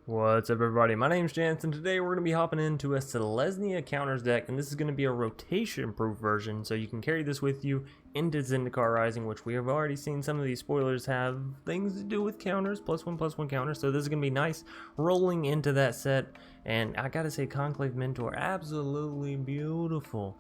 What's up, everybody? My name's Chance, and today we're going to be hopping into a Selesnya counters deck, and this is going to be a rotation-proof version, so you can carry this with you into Zendikar Rising, which we have already seen some of these spoilers have things to do with counters, +1/+1 counters, so this is going to be nice rolling into that set, and I gotta say, Conclave Mentor, absolutely beautiful.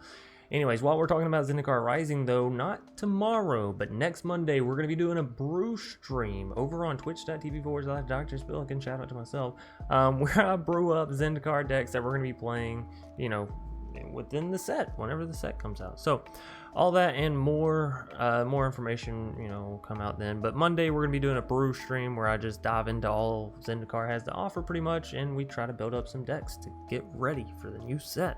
Anyways, while we're talking about Zendikar Rising, though, not tomorrow, but next Monday, we're going to be doing a brew stream over on twitch.tv/DrSpillikin, shout out to myself, where I brew up Zendikar decks that we're going to be playing, you know, within the set, whenever the set comes out. So, all that and more information, you know, will come out then. But Monday, we're going to be doing a brew stream where I just dive into all Zendikar has to offer, pretty much, and we try to build up some decks to get ready for the new set.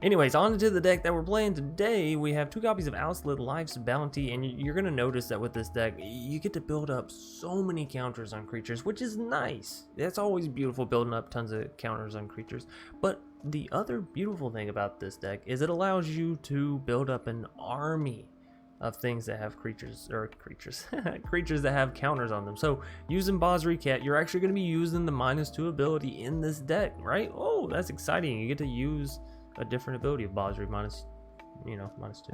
Anyways, on to the deck that we're playing today. We have 2 copies of Alseid, Life's Bounty, and you're going to notice that with this deck, you get to build up so many counters on creatures, which is nice. That's always beautiful, building up tons of counters on creatures. But the other beautiful thing about this deck is it allows you to build up an army of things that have creatures that have counters on them. So using Basri Ket, you're actually going to be using the -2 ability in this deck, right? Oh, that's exciting. You get to use a different ability of Basri -2.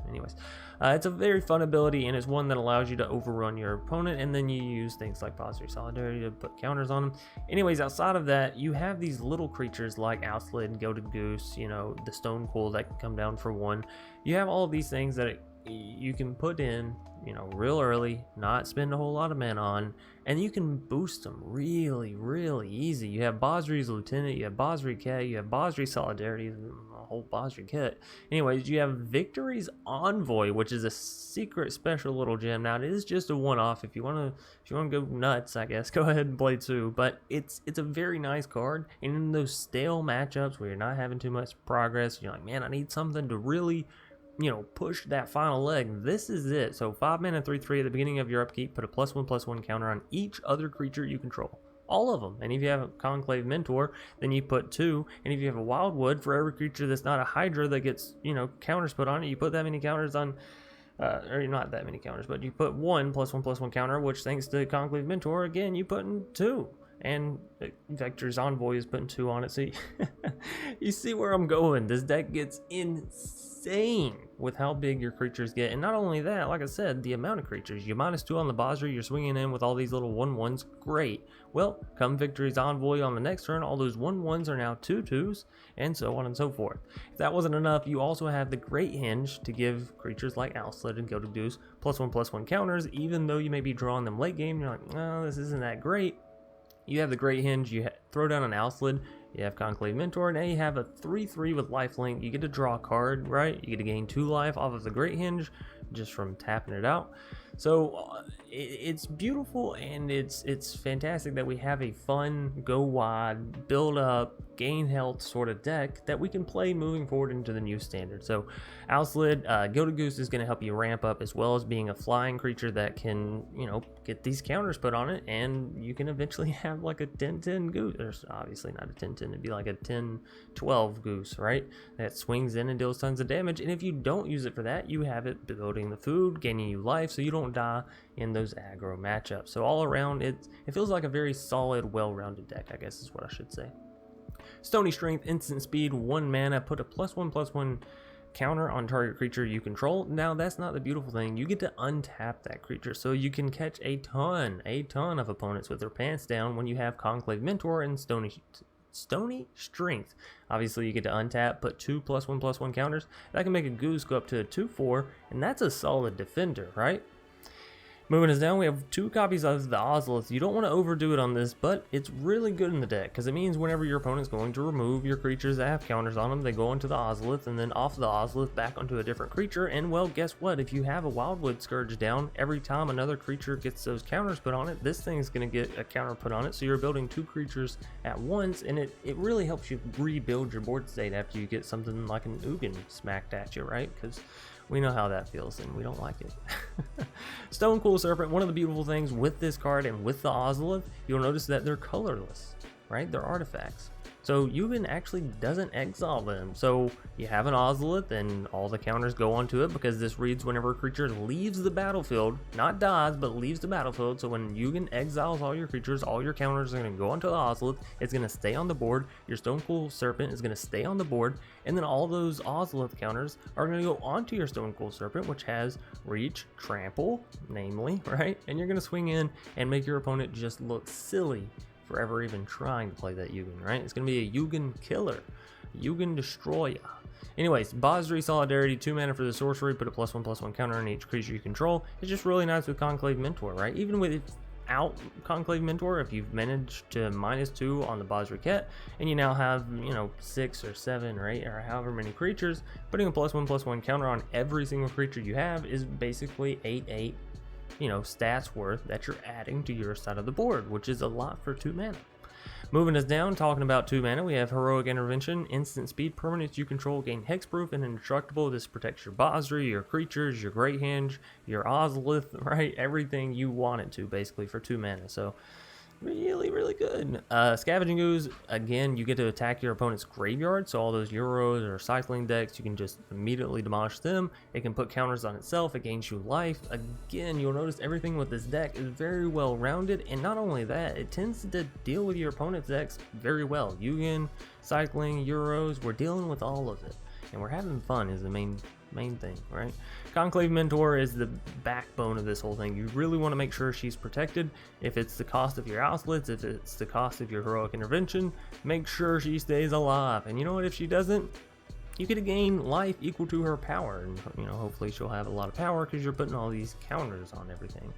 Anyways, it's a very fun ability, and it's one that allows you to overrun your opponent, and then you use things like Basri Solidarity to put counters on them. Anyways, outside of that, you have these little creatures like Alseid, Gilded Goose, you know, the Stonecoil that can come down for 1. You have all of these things that you can put in, you know, real early, not spend a whole lot of mana on, and you can boost them really easy. You have Basri's Lieutenant, you have Basri Ket, you have Basri Solidarity, a whole Basri Ket. Anyways, you have Victory's Envoy, which is a secret special little gem. Now, it is just a one-off. If you want to go nuts, I guess, go ahead and play 2. But it's a very nice card, and in those stale matchups where you're not having too much progress, you're like, man, I need something to really, you know, push that final leg. This is it. So 5 mana, 3/3 at the beginning of your upkeep, put a +1/+1 counter on each other creature you control. All of them. And if you have a Conclave Mentor, then you put 2. And if you have a Wildwood, for every creature that's not a Hydra that gets, you know, counters put on it, you put that many counters on, or not that many counters, but you put 1 +1/+1 counter, which thanks to Conclave Mentor, again, you put in 2. And Victor's Envoy is putting 2 on it. So you see where I'm going. This deck gets insane with how big your creatures get. And not only that, like I said, the amount of creatures. You -2 on the Basri, you're swinging in with all these little 1/1s. Great. Well, come Victory's Envoy on the next turn, all those 1/1s are now 2/2s, and so on and so forth. If that wasn't enough, you also have the Great Henge to give creatures like Alseid and Gilded Goose +1/+1 counters, even though you may be drawing them late game. You're like, no, this isn't that great. You have the Great Henge, you throw down an Alseid, you have Conclave Mentor, and now you have a 3/3 with lifelink. You get to draw a card, right? You get to gain 2 life off of the Great Henge just from tapping it out. So it's beautiful, and it's fantastic that we have a fun, go wide, build up, gain health sort of deck that we can play moving forward into the new standard. So Alseid, Gilded Goose is going to help you ramp up, as well as being a flying creature that can, you know, get these counters put on it, and you can eventually have like a 10/10 goose. There's obviously not a 10/10, it'd be like a 10/12 goose, right? That swings in and deals tons of damage, and if you don't use it for that, you have it building the food, gaining you life, so you don't die in those aggro matchups. So all around, it feels like a very solid, well-rounded deck, I guess is what I should say. Stony Strength, instant speed, 1 mana, put a +1/+1 counter on target creature you control. Now, that's not the beautiful thing. You get to untap that creature, so you can catch a ton of opponents with their pants down when you have Conclave Mentor and Stony Strength. Obviously, you get to untap, put 2 +1/+1 counters. That can make a Goose go up to a 2/4, and that's a solid defender, right? Moving us down, we have 2 copies of the Ozolith. You don't want to overdo it on this, but it's really good in the deck, because it means whenever your opponent's going to remove your creatures that have counters on them, they go into the Ozolith, and then off the Ozolith back onto a different creature. And well, guess what? If you have a Wildwood Scourge down, every time another creature gets those counters put on it, this thing's going to get a counter put on it. So you're building 2 creatures at once, and it really helps you rebuild your board state after you get something like an Ugin smacked at you, right? Because we know how that feels, and we don't like it. Stonecoil Serpent, one of the beautiful things with this card and with the Ozolith, you'll notice that they're colorless, right? They're artifacts. So Yugen actually doesn't exile them. So you have an Ozolith and all the counters go onto it, because this reads whenever a creature leaves the battlefield, not dies, but leaves the battlefield. So when Yugen exiles all your creatures, all your counters are going to go onto the Ozolith. It's going to stay on the board. Your Stonecoil Serpent is going to stay on the board. And then all those Ozolith counters are going to go onto your Stonecoil Serpent, which has reach, trample, namely, right? And you're going to swing in and make your opponent just look silly for ever even trying to play that Yugen, right? It's going to be a Yugen killer, Yugen destroyer. Anyways, Basri Solidarity, 2 mana for the sorcery, put a +1/+1 counter on each creature you control. It's just really nice with Conclave Mentor, right? Even without Conclave Mentor, if you've managed to -2 on the Basri Ket, and you now have, you know, 6 or 7 or 8 or however many creatures, putting a +1/+1 counter on every single creature you have is basically 8/8, you know, stats worth that you're adding to your side of the board, which is a lot for 2 mana. Moving us down, talking about 2 mana, we have Heroic Intervention, instant speed, permanents you control gain hexproof and indestructible. This protects your Basri, your creatures, your Great Henge, your Ozolith, right? Everything you want it to, basically, for 2 mana. So really good. Scavenging Ooze, again, you get to attack your opponent's graveyard, so all those Euros or cycling decks, you can just immediately demolish them. It can put counters on itself, it gains you life. Again, you'll notice everything with this deck is very well rounded, and not only that, it tends to deal with your opponent's decks very well. Yugen, cycling, Euros, we're dealing with all of it, and we're having fun is the main thing, right? Conclave Mentor is the backbone of this whole thing. You really want to make sure she's protected. If it's the cost of your Ozoliths, if it's the cost of your Heroic Intervention, make sure she stays alive. And you know what, if she doesn't, you get to gain life equal to her power, and you know, hopefully she'll have a lot of power because you're putting all these counters on everything.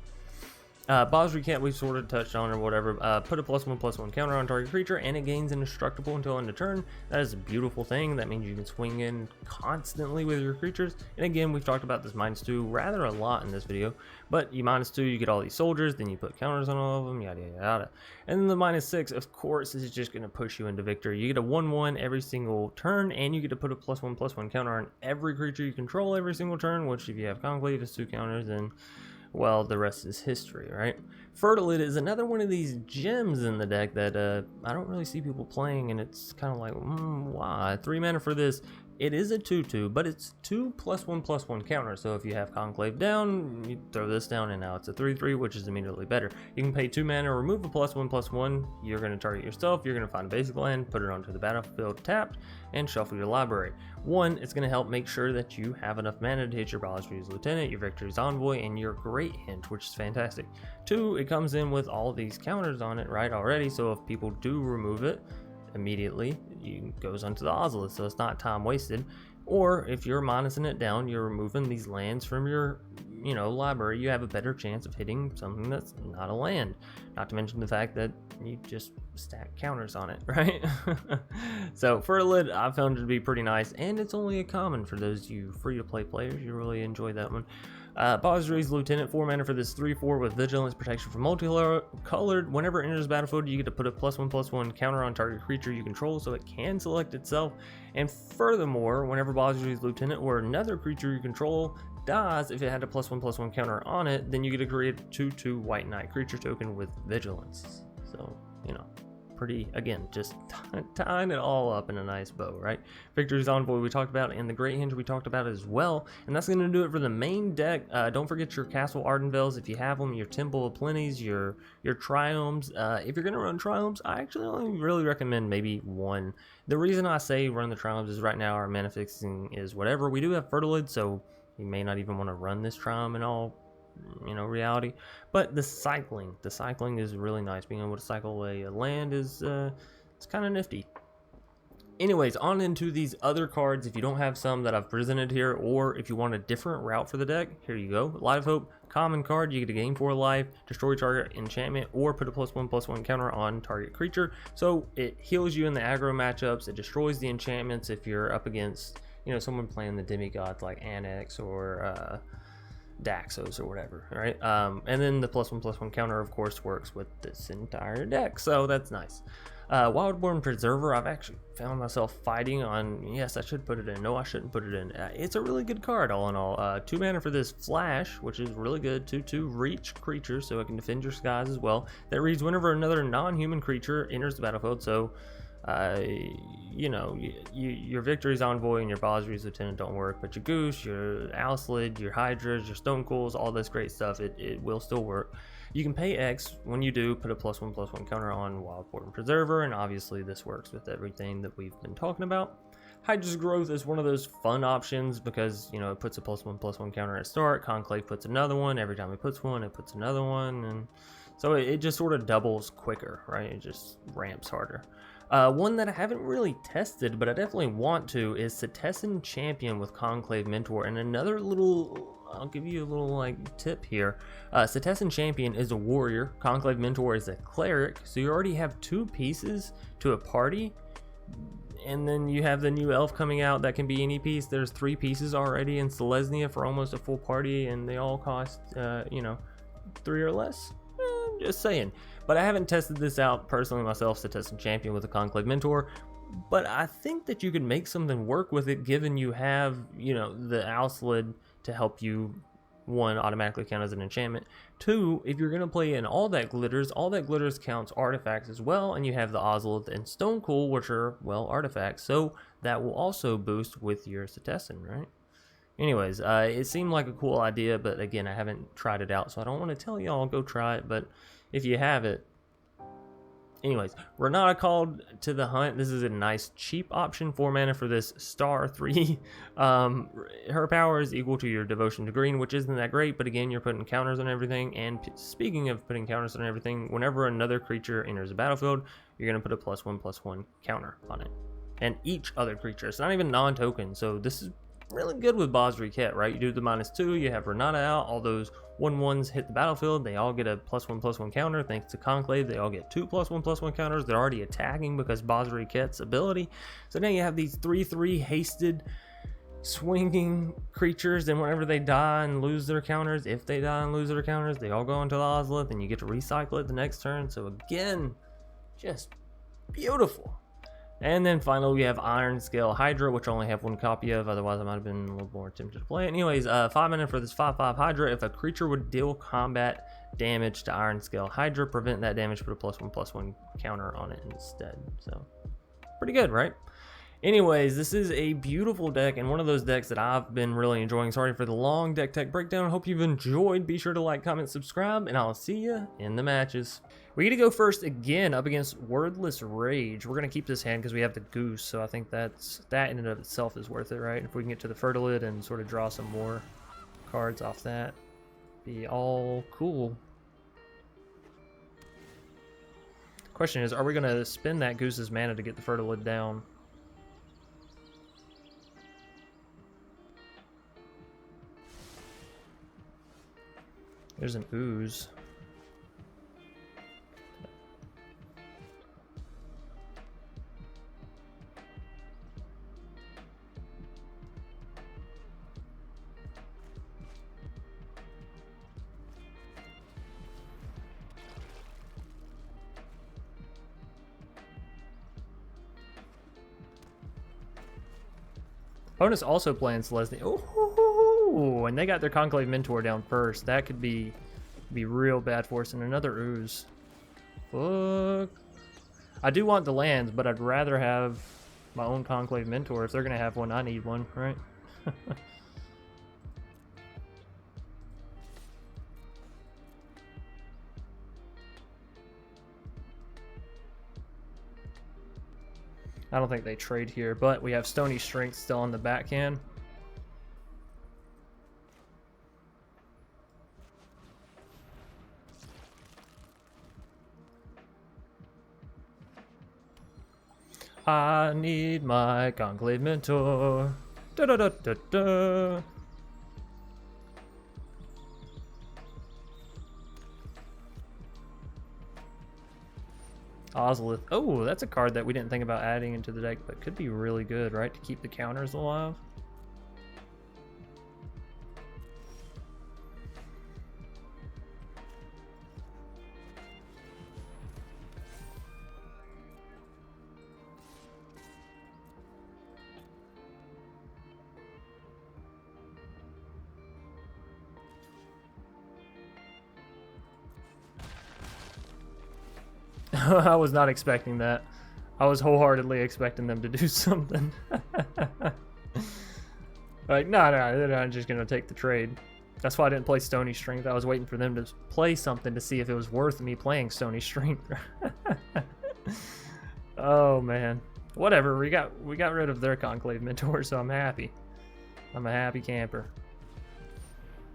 Basri Ket we've sort of touched on or whatever. Put a +1/+1 counter on target creature and it gains indestructible until end of turn. That is a beautiful thing. That means you can swing in constantly with your creatures. And again, we've talked about this -2 rather a lot in this video, but you -2, you get all these soldiers, then you put counters on all of them, yada yada. And then the -6, of course, is just going to push you into victory. You get a 1/1 every single turn, and you get to put a +1/+1 counter on every creature you control every single turn, which if you have Conclave is 2 counters, and well, the rest is history, right? Fertilid is another one of these gems in the deck that I don't really see people playing, and it's kind of like, why? 3 mana for this. It is a 2/2, but it's 2 +1/+1 counter. So if you have Conclave down, you throw this down, and now it's a 3/3, which is immediately better. You can pay 2 mana, remove a +1/+1. You're going to target yourself. You're going to find a basic land, put it onto the battlefield tapped, and shuffle your library. One, it's going to help make sure that you have enough mana to hit your Basri's Lieutenant, your Victory's Envoy, and your Great Henge, which is fantastic. 2, it comes in with all these counters on it, right, already. So if people do remove it, immediately it goes onto the Ozolith, so it's not time wasted. Or if you're minusing it down, you're removing these lands from your, you know, library, you have a better chance of hitting something that's not a land. Not to mention the fact that you just stack counters on it, right? So Fertilid, I found it to be pretty nice, and it's only a common for those you free-to-play players. You really enjoy that one. Basri's Lieutenant, 4 mana for this 3/4 with Vigilance, protection from multicolored. Whenever it enters the battlefield, you get to put a +1/+1 counter on target creature you control, so it can select itself. And furthermore, whenever Basri's Lieutenant or another creature you control dies, if it had a +1/+1 counter on it, then you get to create a 2/2 White Knight creature token with Vigilance. So, you know, pretty, again, just tying it all up in a nice bow, right? Victory's Envoy we talked about, and the Great Henge we talked about as well. And that's going to do it for the main deck. Don't forget your Castle Ardenvales if you have them, your Temple of Plenties, your Triomes. If you're going to run Triomes, I actually only really recommend maybe 1. The reason I say run the Triomes is right now our mana fixing is whatever. We do have Fertilid, so you may not even want to run this Triome in all, you know, reality. But the cycling is really nice. Being able to cycle away a land is it's kind of nifty. Anyways, on into these other cards. If you don't have some that I've presented here, or if you want a different route for the deck, here you go. Life Hope, common card, you get to gain 4 life, destroy target enchantment, or put a +1/+1 counter on target creature. So it heals you in the aggro matchups, it destroys the enchantments if you're up against, you know, someone playing the demigods like Annex or Daxos or whatever, right? And then the +1/+1 counter, of course, works with this entire deck, so that's nice. Wildborn Preserver, I've actually found myself fighting on, yes, I should put it in, no, I shouldn't put it in. It's a really good card, all in all. 2 mana for this Flash, which is really good. 2/2 reach creature, so it can defend your skies as well. That reads whenever another non-human creature enters the battlefield, so You know, your Victory's Envoy and your Basri's Lieutenant don't work, but your Goose, your Alseid, your Hydras, your Stonecoils, all this great stuff, it will still work. You can pay X. When you do, put a +1/+1 counter on Wild Port and Preserver, and obviously this works with everything that we've been talking about. Hydra's Growth is one of those fun options because, you know, it puts a +1/+1 counter at start. Conclave puts another one. Every time it puts one, it puts another one. And so it just sort of doubles quicker, right? It just ramps harder. One that I haven't really tested, but I definitely want to, is Setessan Champion with Conclave Mentor. And another little, I'll give you a little like tip here. Setessan Champion is a warrior. Conclave Mentor is a cleric. So you already have 2 pieces to a party. And then you have the new elf coming out that can be any piece. There's 3 pieces already in Selesnya for almost a full party, and they all cost, you know, 3 or less. Just saying. But I haven't tested this out personally myself, Setessan Champion with a Conclave Mentor. But I think that you can make something work with it, given you have, you know, the Alseid to help you, 1, automatically count as an enchantment. 2, if you're going to play in All That Glitters counts artifacts as well, and you have the Ozolith and Stonecoil, which are, well, artifacts, so that will also boost with your Setessan, right? Anyways, it seemed like a cool idea, but again, I haven't tried it out, so I don't want to tell y'all go try it, but if you have it. Anyways, Renata called to the hunt. This is a nice cheap option, 4 mana for this star 3. Her power is equal to your devotion to green, which isn't that great, but again, you're putting counters on everything. And speaking of putting counters on everything, whenever another creature enters the battlefield, you're going to put a +1/+1 counter on it. And each other creature, it's not even non-token, so this is really good with Basri Ket, right? You do the -2, you have Renata out, all those 1/1s hit the battlefield, they all get a +1/+1 counter. Thanks to Conclave, they all get 2 +1/+1 counters. They're already attacking because Basri Ket's ability. So now you have these 3/3 hasted swinging creatures, and whenever they die and lose their counters, if they die and lose their counters, they all go into the Ozolith, and you get to recycle it the next turn. So again, just beautiful. And then finally, we have Iron Scale Hydra, which I only have 1 copy of. Otherwise, I might have been a little more tempted to play it. Anyways, 5 mana for this 5/5 Hydra. If a creature would deal combat damage to Iron Scale Hydra, prevent that damage, put a +1/+1 counter on it instead. So, pretty good, right? Anyways, this is a beautiful deck, and one of those decks that I've been really enjoying. Sorry for the long deck tech breakdown. Hope you've enjoyed. Be sure to like, comment, subscribe, and I'll see you in the matches. We get to go first again up against Wordless Rage. We're going to keep this hand because we have the Goose, so I think that in and of itself is worth it, right? If we can get to the Fertilid and sort of draw some more cards off that, be all cool. Question is, are we going to spend that Goose's mana to get the Fertilid down? There's an Ooze. Opponent's also playing Selesnya. Oh, and they got their Conclave Mentor down first. That could be real bad for us. And another Ooze. Fuck. I do want the lands, but I'd rather have my own Conclave Mentor. If they're going to have one, I need one, right? I don't think they trade here, but we have Stony Strength still on the backhand. I need my Conclave Mentor. Da da da da da. Ozolith. Oh, that's a card that we didn't think about adding into the deck, but could be really good, right? To keep the counters alive. I was not expecting that. I was wholeheartedly expecting them to do something. Like, no, they're not just gonna take the trade. That's why I didn't play Stony Strength. I was waiting for them to play something to see if it was worth me playing Stony Strength. Oh man, whatever. We got rid of their Conclave Mentor, so I'm happy. I'm a happy camper.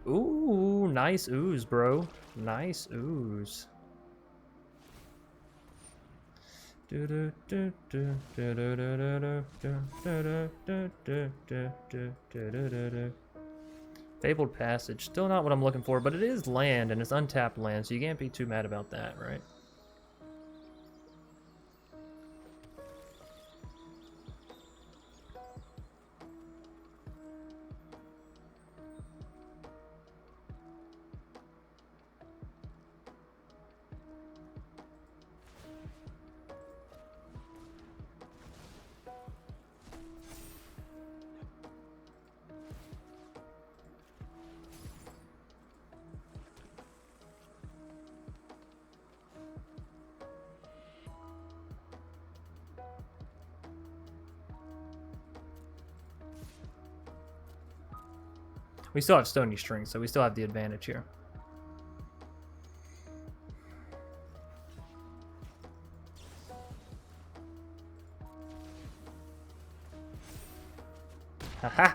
Ooh, nice ooze, bro. Nice ooze. Fabled Passage. Still not what I'm looking for, but it is land, and it's untapped land, so you can't be too mad about that, right? We still have Stony Strength, so we still have the advantage here. Haha!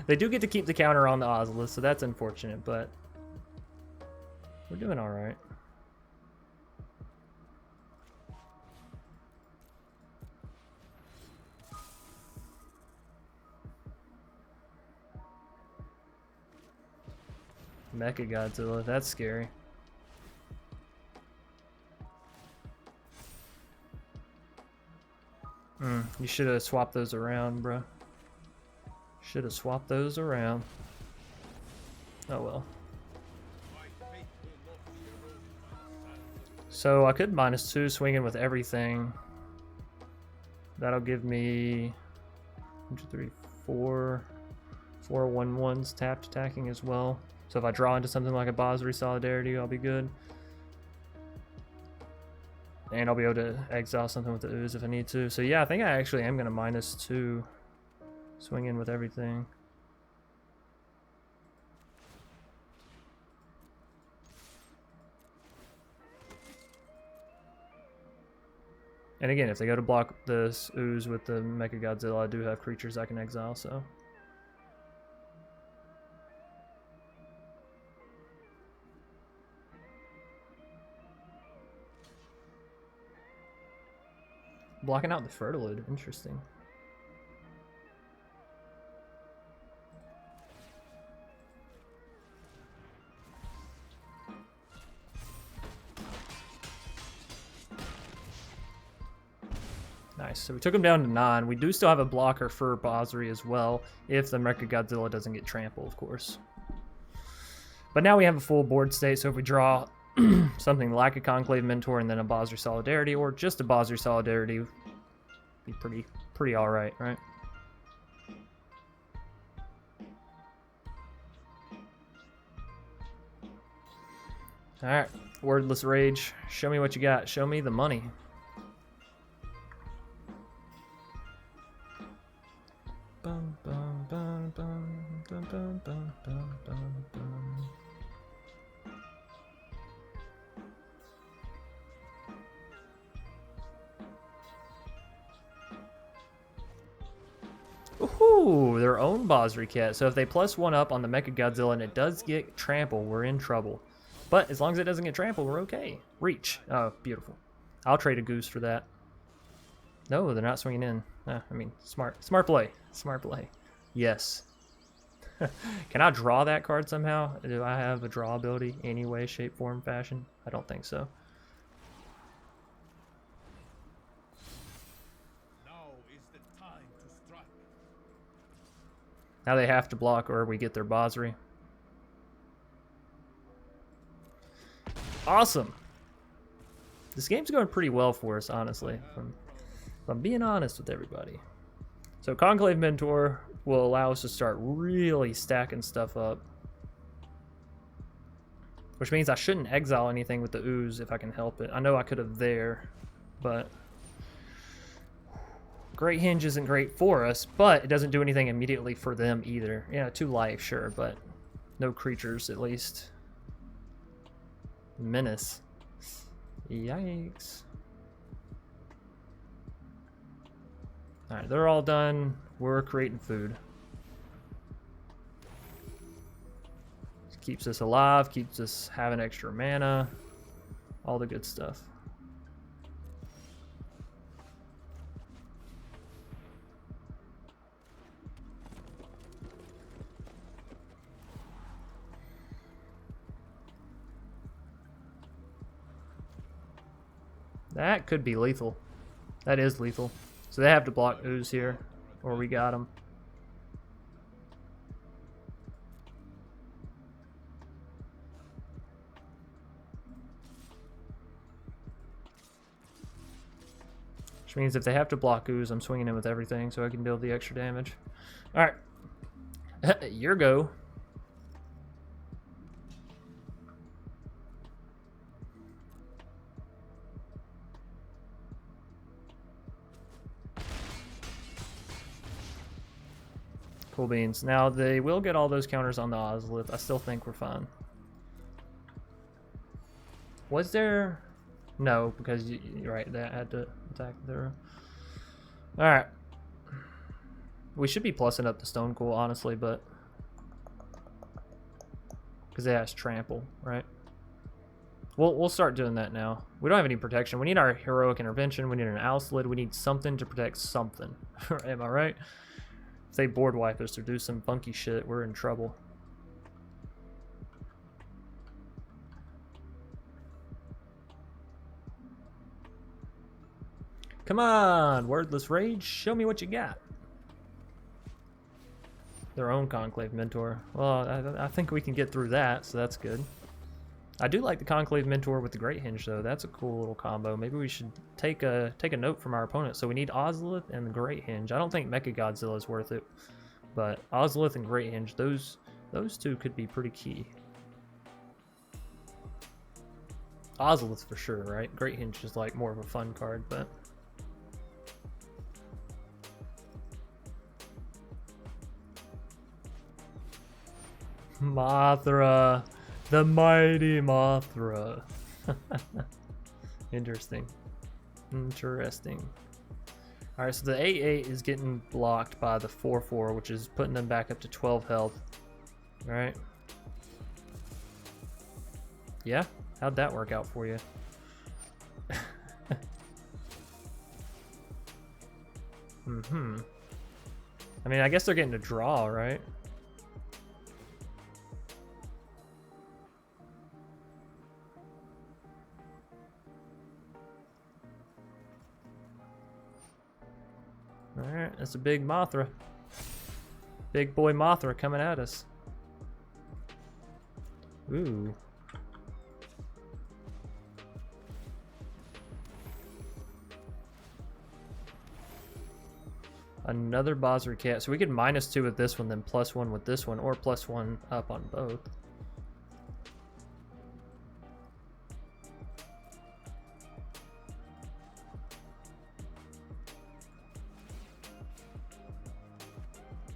They do get to keep the counter on the Ozolith, so that's unfortunate, but we're doing alright. Mecha Godzilla, that's scary. You should have swapped those around, bro. Should have swapped those around. Oh well. So I could -2 swinging with everything. That'll give me 1, 2, 3, 4 1/1s tapped attacking as well. So if I draw into something like a Basri Solidarity, I'll be good. And I'll be able to exile something with the Ooze if I need to. So yeah, I think I actually am going to -2 swing in with everything. And again, if they go to block this Ooze with the Mecha Godzilla, I do have creatures I can exile, so... Blocking out the Fertilid, interesting. Nice, so we took him down to 9. We do still have a blocker for Basri as well, if the Mecha Godzilla doesn't get trampled, of course. But now we have a full board state, so if we draw something like a Conclave Mentor and then a Basri Solidarity, or just a Basri Solidarity, be pretty alright, right? Alright, Wordless Rage. Show me what you got. Show me the money. Bum, bum, bum, bum, bum, bum, bum, bum, bum, bum. Ooh, their own Basri Ket. So if they +1 up on the Mecha Godzilla and it does get trample, we're in trouble. But as long as it doesn't get trampled, we're okay. Reach. Oh, beautiful. I'll trade a Goose for that. No, they're not swinging in. I mean, smart play. Smart play. Yes. Can I draw that card somehow? Do I have a draw ability any way, shape, form, fashion? I don't think so. Now they have to block or we get their Basri. Awesome. This game's going pretty well for us, honestly. If I'm being honest with everybody. So Conclave Mentor will allow us to start really stacking stuff up. Which means I shouldn't exile anything with the Ooze if I can help it. I know I could have there, but Great Henge isn't great for us, but it doesn't do anything immediately for them either. Yeah, 2 life, sure, but no creatures at least. Menace. Yikes. Alright, they're all done. We're creating food. Keeps us alive, keeps us having extra mana, all the good stuff. That could be lethal. That is lethal. So they have to block Ooze here, or we got them. Which means if they have to block Ooze, I'm swinging in with everything so I can deal the extra damage. Alright. Your go. Cool beans. Now, they will get all those counters on the Ozolith. I still think we're fine. Was there... No, because you're right, that had to attack there. Alright. We should be plussing up the Stonecoil, honestly, but... Because it has Trample, right? We'll start doing that now. We don't have any protection. We need our Heroic Intervention. We need an Alseid. We need something to protect something. Am I right? If they board wipe us or do some funky shit, we're in trouble. Come on, Wordless Rage, show me what you got. Their own Conclave Mentor. Well, I think we can get through that, so that's good. I do like the Conclave Mentor with the Great Henge, though. That's a cool little combo. Maybe we should take a note from our opponent. So we need Ozolith and the Great Henge. I don't think Mechagodzilla is worth it, but Ozolith and Great Henge, those two could be pretty key. Ozolith for sure, right? Great Henge is like more of a fun card, but... Mothra, the mighty Mothra. Interesting. Interesting. Alright, so the 8/8 is getting blocked by the 4/4, which is putting them back up to 12 health. Alright. Yeah? How'd that work out for you? I mean, I guess they're getting a draw, right? Alright, that's a big Mothra. Big boy Mothra coming at us. Ooh. Another Basri Ket. So we could -2 with this one, then +1 with this one, or +1 up on both.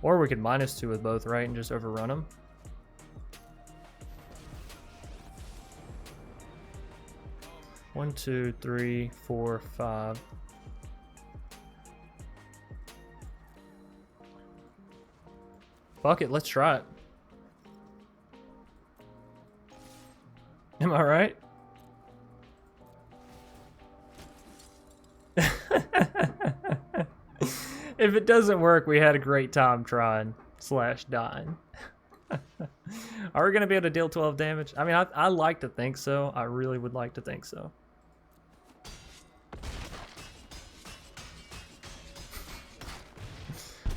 Or we could -2 with both, right, and just overrun them. One, two, three, four, five. Fuck it, let's try it. Am I right? If it doesn't work, we had a great time trying / dying. Are we going to be able to deal 12 damage? I mean, I like to think so. I really would like to think so.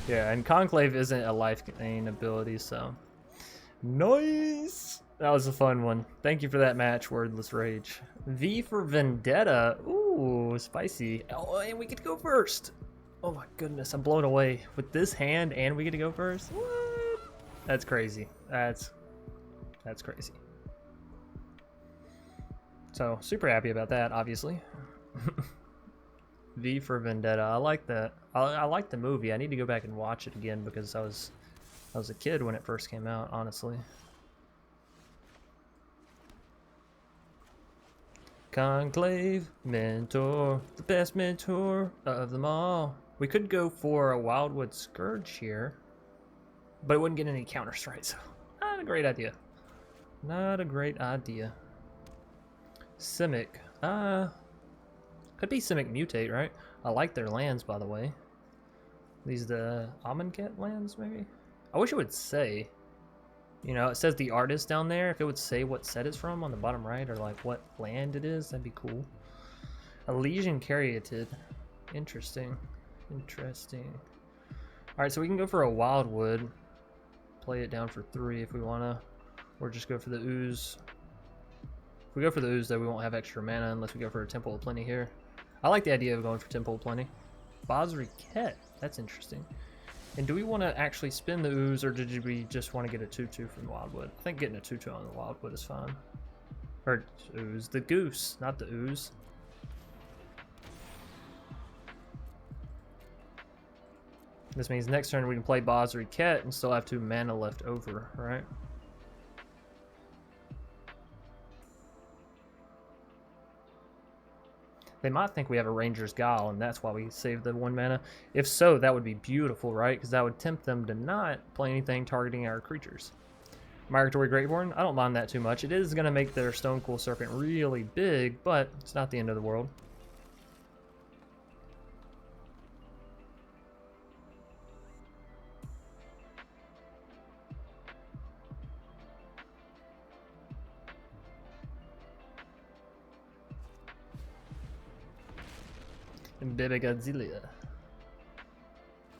Yeah, and Conclave isn't a life gain ability, so... Nice! That was a fun one. Thank you for that match, Wordless Rage. V for Vendetta. Ooh, spicy. Oh, and we get to go first. Oh my goodness, I'm blown away. With this hand and we get to go first? What? That's crazy. That's crazy. So, super happy about that, obviously. V for Vendetta. I like that. I like the movie. I need to go back and watch it again because I was a kid when it first came out, honestly. Conclave Mentor, the best mentor of them all. We could go for a Wildwood Scourge here, but it wouldn't get any counters, right? So, not a great idea. Not a great idea. Simic. Could be Simic Mutate, right? I like their lands, by the way. These the Amonkhet lands, maybe? I wish it would say. You know, it says the artist down there. If it would say what set it's from on the bottom right, or like what land it is, that'd be cool. Elysian Caryatid. Interesting. Interesting. Alright, so we can go for a Wildwood. Play it down for 3 if we wanna. Or just go for the Ooze. If we go for the Ooze, though, we won't have extra mana unless we go for a Temple of Plenty here. I like the idea of going for Temple of Plenty. Basri Ket. That's interesting. And do we want to actually spin the Ooze, or did we just want to get a 2-2 from the Wildwood? I think getting a 2-2 on the Wildwood is fine. Or Ooze. The Goose, not the Ooze. This means next turn we can play Basri Ket and still have 2 mana left over, right? They might think we have a Ranger's Guile, and that's why we saved the 1 mana. If so, that would be beautiful, right? Because that would tempt them to not play anything targeting our creatures. Migratory Greathorn, I don't mind that too much. It is going to make their Stonecoil Serpent really big, but it's not the end of the world. Bebe Godzilla.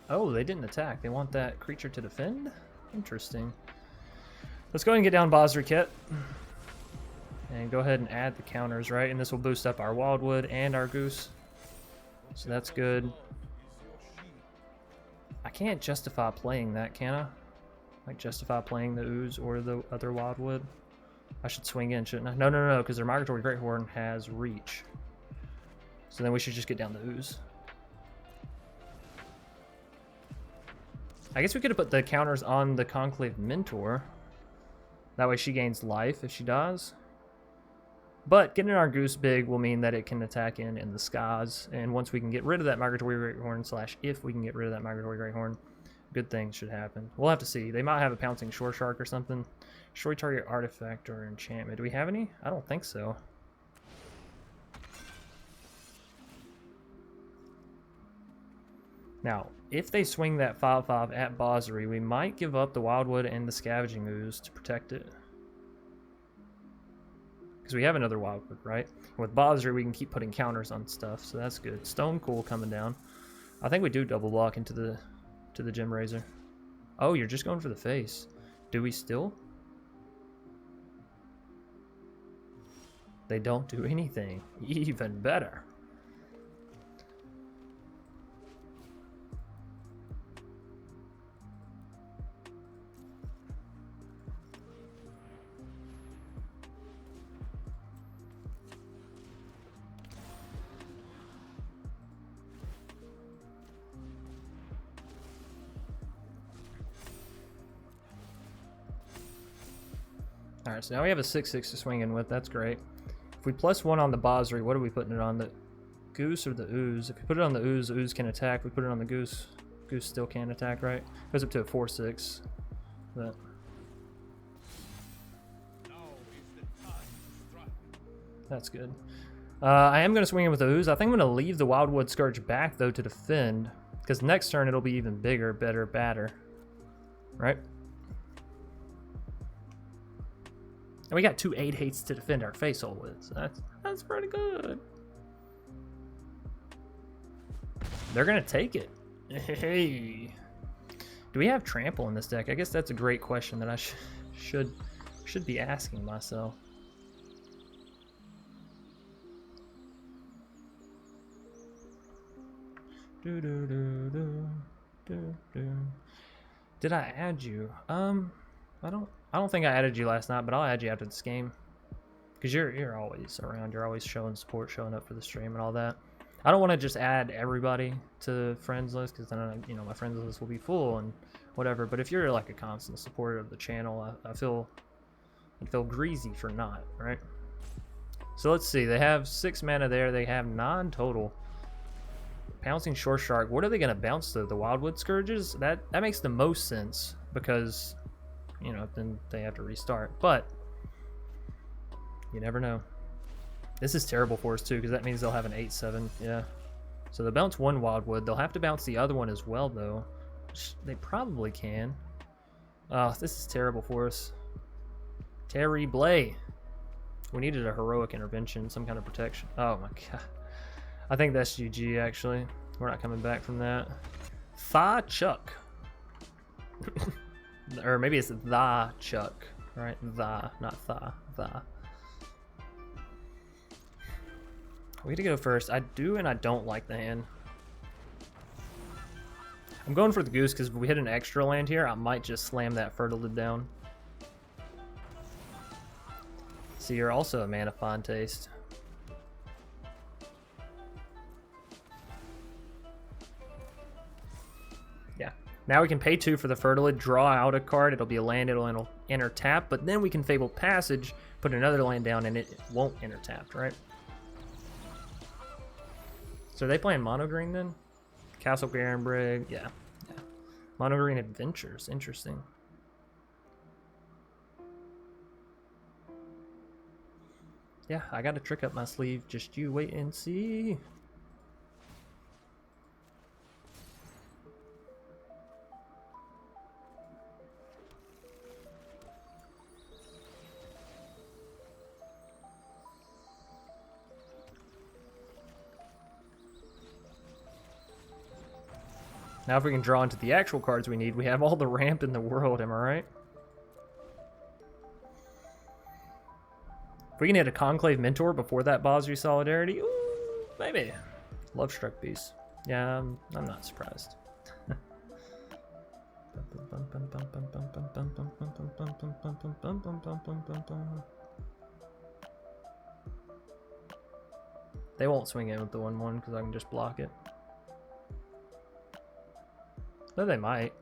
Oh, they didn't attack. They want that creature to defend? Interesting. Let's go ahead and get down Basri Ket. And go ahead and add the counters, right? And this will boost up our Wildwood and our Goose. So that's good. I can't justify playing that, can I? Like, justify playing the Ooze or the other Wildwood? I should swing in, shouldn't I? No, no, no, because their Migratory Greathorn has reach. So then we should just get down the Ooze. I guess we could have put the counters on the Conclave Mentor. That way she gains life if she dies. But getting our Goose big will mean that it can attack in the skies. And once we can get rid of that Migratory Greathorn, slash if we can get rid of that Migratory Greathorn, good things should happen. We'll have to see. They might have a Pouncing Shore Shark or something. Destroy target artifact or enchantment. Do we have any? I don't think so. Now, if they swing that 5/5 at Basri, we might give up the Wildwood and the Scavenging Ooze to protect it. Because we have another Wildwood, right? And with Basri, we can keep putting counters on stuff, so that's good. Stonecoil coming down. I think we do double block into the Gem Razor. Oh, you're just going for the face. Do we still? They don't do anything. Even better. Alright, so now we have a 6/6 to swing in with. That's great. If we +1 on the Basri, what are we putting it on? The Goose or the Ooze? If we put it on the Ooze can attack. If we put it on the Goose still can't attack, right? Goes up to a 4/6. But that's good. I am going to swing in with the Ooze. I think I'm going to leave the Wildwood Scourge back, though, to defend. Because next turn it'll be even bigger, better, badder. Right? And we got 2 8/8s to defend our face hole with, so that's pretty good. They're gonna take it. Hey, do we have trample in this deck? I guess that's a great question that I should be asking myself. Did I add you? I don't think I added you last night, but I'll add you after this game. Because you're always around. You're always showing support, showing up for the stream and all that. I don't want to just add everybody to the friends list because then, you know, my friends list will be full and whatever. But if you're like a constant supporter of the channel, I'd feel greasy for not, right? So let's see. They have 6 mana there. They have 9 total. Pouncing Shore Shark. What are they going to bounce to? The Wildwood Scourges? That makes the most sense because, you know, then they have to restart. But you never know. This is terrible for us too because that means they'll have an 8/7. Yeah. So they'll bounce 1 Wildwood. They'll have to bounce the other one as well though. Which they probably can. Oh, this is terrible for us. Terry Blay. We needed a heroic intervention, some kind of protection. Oh my god. I think that's GG, actually. We're not coming back from that. Tha Chuck. Or maybe it's The Chuck, right? The, not Tha. The. We get to go first. I do and I don't like the hand. I'm going for the goose because if we hit an extra land here, I might just slam that Fertilid down. So you're also a mana fine taste. Yeah. Now we can pay 2 for the Fertilid, draw out a card. It'll be a land, it'll enter tap, but then we can Fabled Passage, put another land down, and it won't enter tapped, right? So are they playing mono green then? Castle Ardenvale, yeah. Mono green Adventures, interesting. Yeah, I got a trick up my sleeve. Just you wait and see. Now if we can draw into the actual cards we need, we have all the ramp in the world, am I right? If we can hit a Conclave Mentor before that Basri Solidarity, ooh, maybe. Love Struck Beast. Yeah, I'm not surprised. They won't swing in with the 1/1 because I can just block it. Though they might.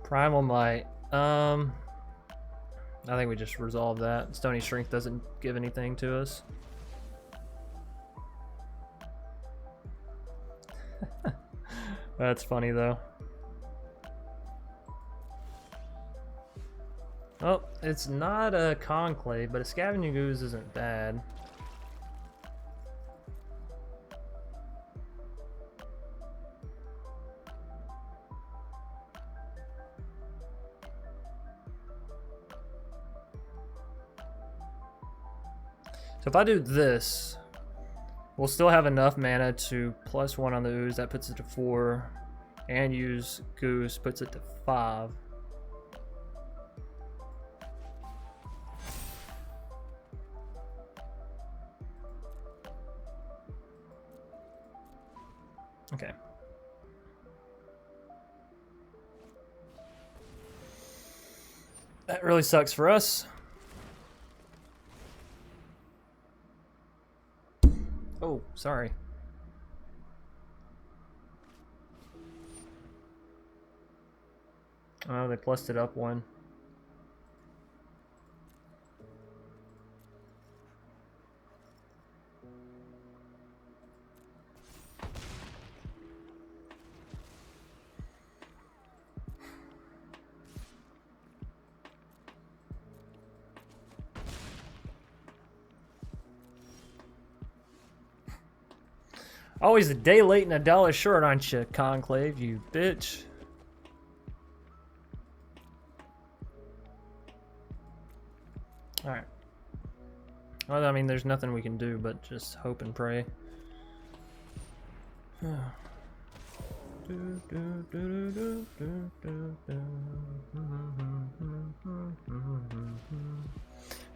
Primal Might. I think we just resolve that. Stony Strength doesn't give anything to us. That's funny though. Oh, it's not a Conclave, but a Scavenging Ooze isn't bad. So if I do this, we'll still have enough mana to +1 on the Ooze. That puts it to 4. And use Goose, puts it to 5. Okay. That really sucks for us. Oh, sorry. Oh, they plussed it up 1. Always a day late and a dollar short, aren't you, Conclave, you bitch? Alright. Well, I mean, there's nothing we can do but just hope and pray.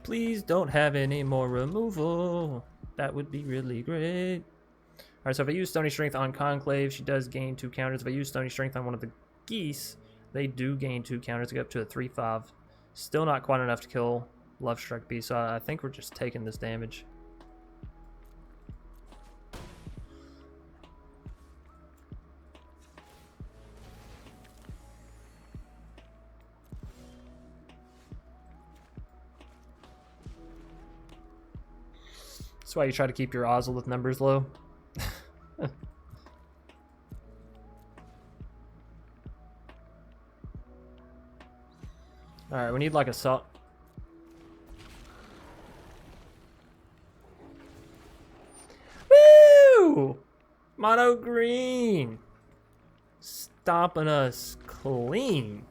Please don't have any more removal. That would be really great. Alright, so if I use Stony Strength on Conclave, she does gain 2 counters. If I use Stony Strength on one of the geese, they do gain 2 counters to go up to a 3/5 Still not quite enough to kill Love Struck Beast, so I think we're just taking this damage. That's why you try to keep your Ozolith numbers low. Alright, we need like a salt. Woo! Mono green! Stomping us clean.